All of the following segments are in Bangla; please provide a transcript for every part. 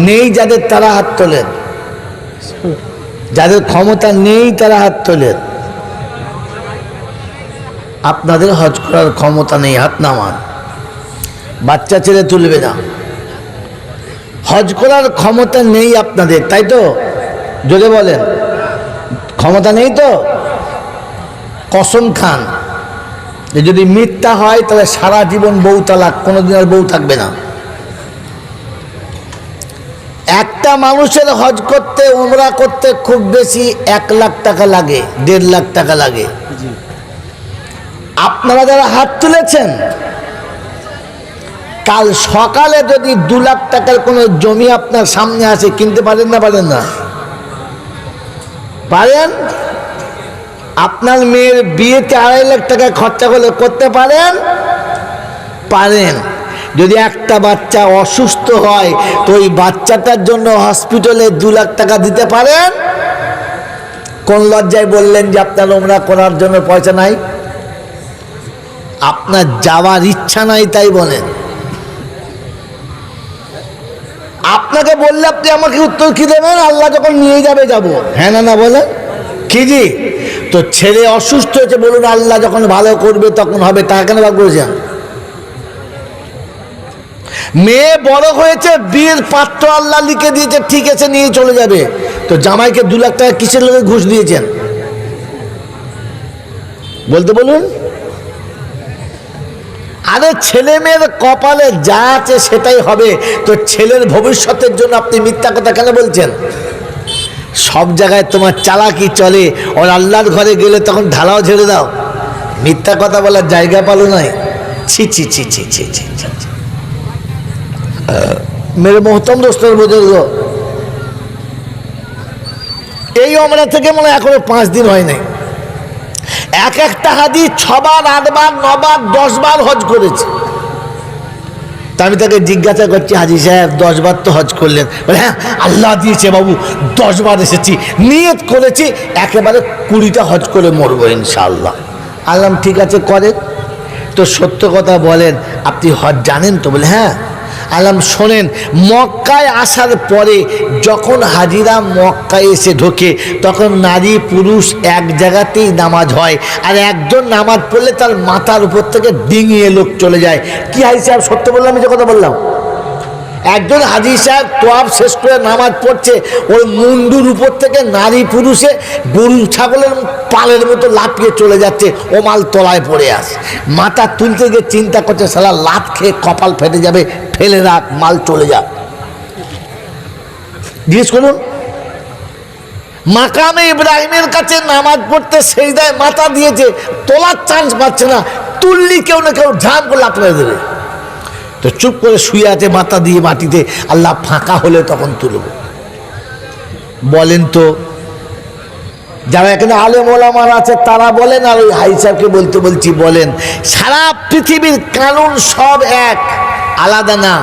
নেই যাদের, তারা হাত তোলেন। যাদের ক্ষমতা নেই তারা হাত তোলেন। আপনাদের হজ করার ক্ষমতা নেই, হাত নামান। বাচ্চা ছেলে তুলবে না। হজ করার ক্ষমতা নেই আপনাদের, তাই তো? জোরে বলেন, ক্ষমতা নেই তো? কসম খান যে যদি মিথ্যা হয় তাহলে সারা জীবন বউ তালাক, কোনোদিন আর বউ থাকবে না। একটা মানুষের হজ করতে, উমরা করতে খুব বেশি 1 লাখ টাকা লাগে, 1.5 লাখ টাকা লাগে। আপনারা যারা হাত তুলেছেন, কাল সকালে যদি 2 লাখ টাকার কোনো জমি আপনার সামনে আসে, কিনতে পারেন না? পারেন না? পারেন? আপনার মেয়ের বিয়েতে 2.5 লাখ টাকা খরচা করলে করতে পারেন? পারেন। যদি একটা বাচ্চা অসুস্থ হয় তো ওই বাচ্চাটার জন্য হসপিটালে 2 লাখ টাকা দিতে পারেন? কোন লজ্জায় বললেন যে আপনার উমরা করার জন্য পয়সা নাই? আপনার যাওয়ার ইচ্ছা নাই তাই বলেন। আপনাকে বললে আপনি আমাকে উত্তর কি দেবেন? আল্লাহ যখন নিয়ে যাবে যাব। হ্যাঁ না না বলেন কি জি? তো ছেলে অসুস্থ হয়েছে, বলুন আল্লাহ যখন ভালো করবে তখন হবে, তা কেন ভাগ করেছেন? মেয়ে বড় হয়েছে, বিয়ের পাত্র আল্লাহ লিখে দিয়েছে, ঠিক আছে নিয়ে চলে যাবে, তো জামাইকে 2 লাখ টাকা কিসের লোকে ঘুষ দিয়েছেন? বলতে বলুন। আরে ছেলে মেয়ের কপালে যা আছে সেটাই হবে, তো ছেলের ভবিষ্যতের জন্য আপনি মিথ্যা কথা কেন বলছেন? সব জায়গায় তোমার চালাকি চলে, ওর আল্লাহর ঘরে গেলে তখন ঢালাও ঝেড়ে দাও। মিথ্যা কথা বলার জায়গা পালো নাই। ছি ছি ছি ছি ছি ছি ছি। মেরে মোহতম দোস্তর বুজুর্গ, এই ওমরা থেকে মনে এখনো 5 দিন হয় নাই, একটা হাদিস 6 বার 8 বার 9 বার 10 বার হজ করেছে। তা আমি তাকে জিজ্ঞাসা করছি, হাজি সাহেব 10 বার তো হজ করলেন? বলে হ্যাঁ আল্লাহ দিয়েছে বাবু, 10 বার এসেছি, নিয়ত করেছি একেবারে 20টা হজ করে মরবো ইনশাআল্লাহ। আল্লাহ ঠিক আছে করেন। তো সত্য কথা বলেন, আপনি হজ জানেন তো? বলে হ্যাঁ। আলাম শোনেন, মক্কায় আসার পরে যখন হাজিরা মক্কায় এসে ঢোকে তখন নারী পুরুষ এক জায়গাতেই নামাজ হয়, আর একজন নামাজ পড়লে তার মাথার উপর থেকে ডিঙিয়ে লোক চলে যায়। কি হাজি সাহেব সত্য বললাম? যে কথা বললাম? একজন হাজি সাহেব তোয়াব শেষ করে নামাজ পড়ছে, ওর মুন্ডুর উপর থেকে নারী পুরুষে গরু ছাগলের পালের মতো লাফিয়ে চলে যাচ্ছে, ও মাল তলায় পড়ে আসে। মাথা তুলতে গিয়ে চিন্তা করছে শালা লাত খেয়ে কপাল ফেটে যাবে, ফেলে রাখ, মাল চলে যাক। জিজ্ঞেস করুন, মাকামে ইব্রাহিমের কাছে নামাজ পড়তে সেজদায় মাথা দিয়েছে, তোলার চান্স পাচ্ছে না, তুললি কেউ না কেউ ঝাম করে লাফিয়ে দেবে। তো চুপ করে শুয়ে আছে মাথা দিয়ে মাটিতে, আল্লাহ ফাঁকা হলে তখন তুলব। বলেন তো, যারা এখানে আলেম ওলামার আছে তারা বলেন, আর ওই হাই সাহেবকে বলতে বলছি বলেন, সারা পৃথিবীর কানুন সব এক, আলাদা না,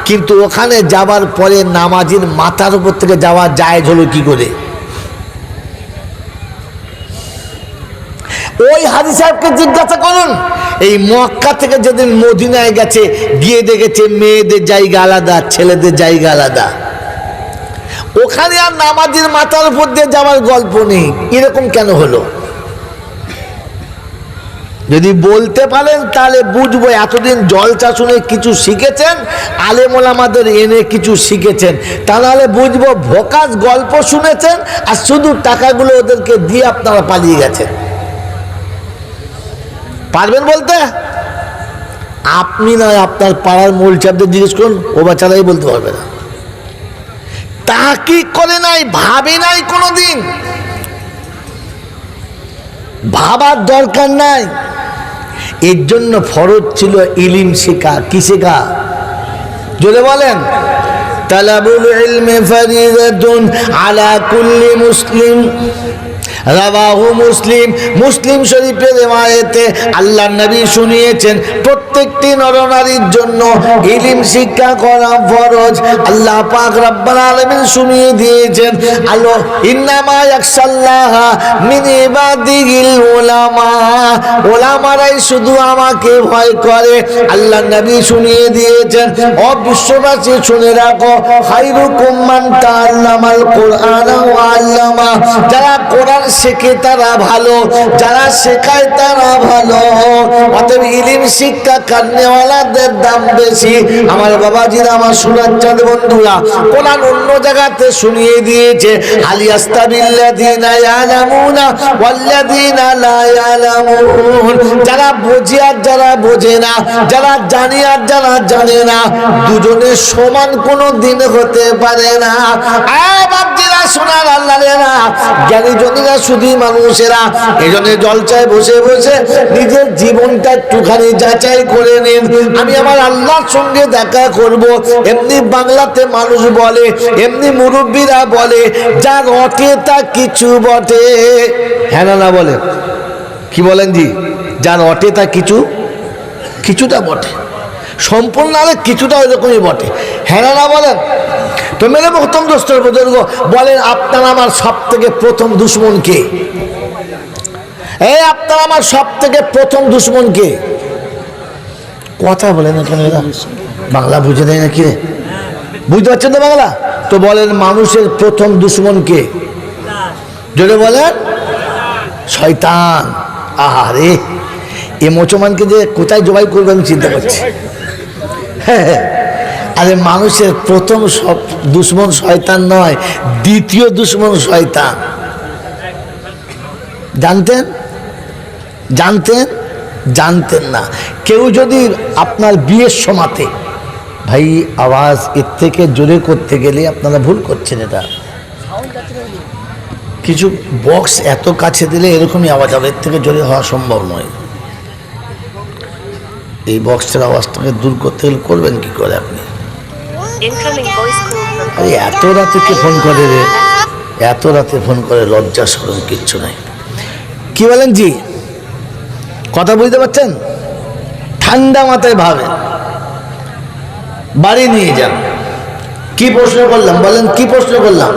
কিন্তু ওখানে যাবার পরে নামাজির মাথার উপর থেকে যাওয়া জায়েজ হলো কি করে? ওই হাজি সাহেবকে জিজ্ঞাসা করুন, এই মক্কা থেকে যেদিন মদিনায় গেছে, গিয়ে দেখেছে মেয়েদের জায়গা আলাদা, ছেলেদের জায়গা আলাদা, ওখানে আর নামাজির মাথার উপর দিয়ে যাওয়ার গল্প নেই। এরকম কেন হলো? যদি বলতে পারেন তাহলে বুঝবো, এতদিন জলসা শুনে কিছু শিখেছেন, আলেম ওলামাদের এনে কিছু শিখেছেন, তা নাহলে বুঝবো ভোকাস গল্প শুনেছেন আর শুধু টাকাগুলো ওদেরকে দিয়ে আপনারা পালিয়ে গেছেন। পারবেন বলতে? আপনি নয়, আপনার পাড়ার মৌলচাপদের জিজ্ঞেস করুন, ও বাচ্চারাই বলতে পারবে না। তাহকিক করে নাই, ভাবে নাই কোনোদিন, ভাবার দরকার নাই। এর জন্য ফরজ ছিল ইলম শেখা। কি শেখা? জোরে বলেন। তালাবুল ইলমি ফরিদাতুন আলা কুল্লি মুসলিম রাওয়াহু মুসলিম, মুসলিম শরীফের রিওয়ায়েতে আল্লাহর নবী শুনিয়েছেন প্রত্যেকটি নরনারীর জন্য ইলম শিক্ষা করা ফরজ। আল্লাহ পাক রব্বুল আলামিন শুনিয়ে দিয়েছেন আলো ইন্নামা ইয়াখশাল্লাহা মিন ইবাদিহিল উলামা, উলামারাই শুধু আমাকে ভয় করে। আল্লাহর নবী শুনিয়ে দিয়েছেন ও বিশ্ববাসী শুনে রাখো খায়রুকুম মান তাআল্লামাল কুরআন ওয়া আল্লামা, যারা কোরআন শেখে তারা ভালো, যারা শেখায় তারা ভালো। অতএব ইলম শিক্ষা কারনেওয়ালাদের দাম বেশি। আমার বাবাজিরা, আমার সুরাজ্জাদ বন্ধুরা, কোরআন অন্য জায়গাতে শুনিয়ে দিয়েছে আলিয়াস্তাবিল্লাযিনা ইয়ালামুনা ওয়াল্লাযিনা লা ইয়ালামুন, যারা বোঝে আর যারা বোঝে না, যারা জানে আর যারা জানে না, দুজনের সমান কোনো দিন হতে পারে না। বাপজিরা, শোনার আল্লাহরা, জ্ঞানী জনেরা শুধু মানুষেরা। এই জন্য জলসায় বসে বসে নিজের জীবনটা একটুখানি যাচাই করে নিন, আমি আমার আল্লাহর সঙ্গে দেখা করব। এমনি বাংলাতে মানুষ বলে, এমনি মুরব্বীরা বলে, যা রটে তা কিছু বটে। হ্যাঁ না বলে, কি বলেন জি? যা রটে তা কিছুটা বটে, সম্পূর্ণ আরে কিছুটা ওই রকমই বটে। হ্যাঁ না বলেন? তো মেরে প্রথম দোস্তর বুজুর্গ বলেন, আপনার আমার সব থেকে প্রথম দুশ্মন কে? এই আপনার আমার সব থেকে প্রথম দুশ্মন কে? কথা বলে না কেন এরা? বাংলা বুঝে দেয় না কি রে? বুঝতে পারছেন তো বাংলা? তো বলেন, মানুষের প্রথম দুশ্মন কে? যদি বলেন শয়তান। আহারে, এ মুসলমানকে যে কোথায় জবাই করবে আমি চিন্তা করছি। হ্যাঁ, আরে মানুষের প্রথম সব দুশ্মন শয়তান নয়, দ্বিতীয় দুশ্মন শয়তান। জানতেন? জানতেন? জানতেন না। কেউ যদি আপনার বিয়ের সময়তে, ভাই আওয়াজ এর থেকে জোরে করতে গেলে আপনারা ভুল করছেন। এটা কিছু বক্স এত কাছে দিলে এরকমই আওয়াজ হবে, এর থেকে জোরে হওয়া সম্ভব নয়। এই বক্সের আওয়াজটাকে দূর করতে গেলে করবেন কি করে আপনি? আরে এত রাতে কে ফোন করে রে? এত রাতে ফোন করে, লজ্জা শরম কিচ্ছু নাই। কি বলেন জি? কথা বুঝতে পারছেন? ঠান্ডা মাথায় ভাবেন, বাড়ি নিয়ে যান। কি প্রশ্ন করলাম বলেন? কি প্রশ্ন করলাম?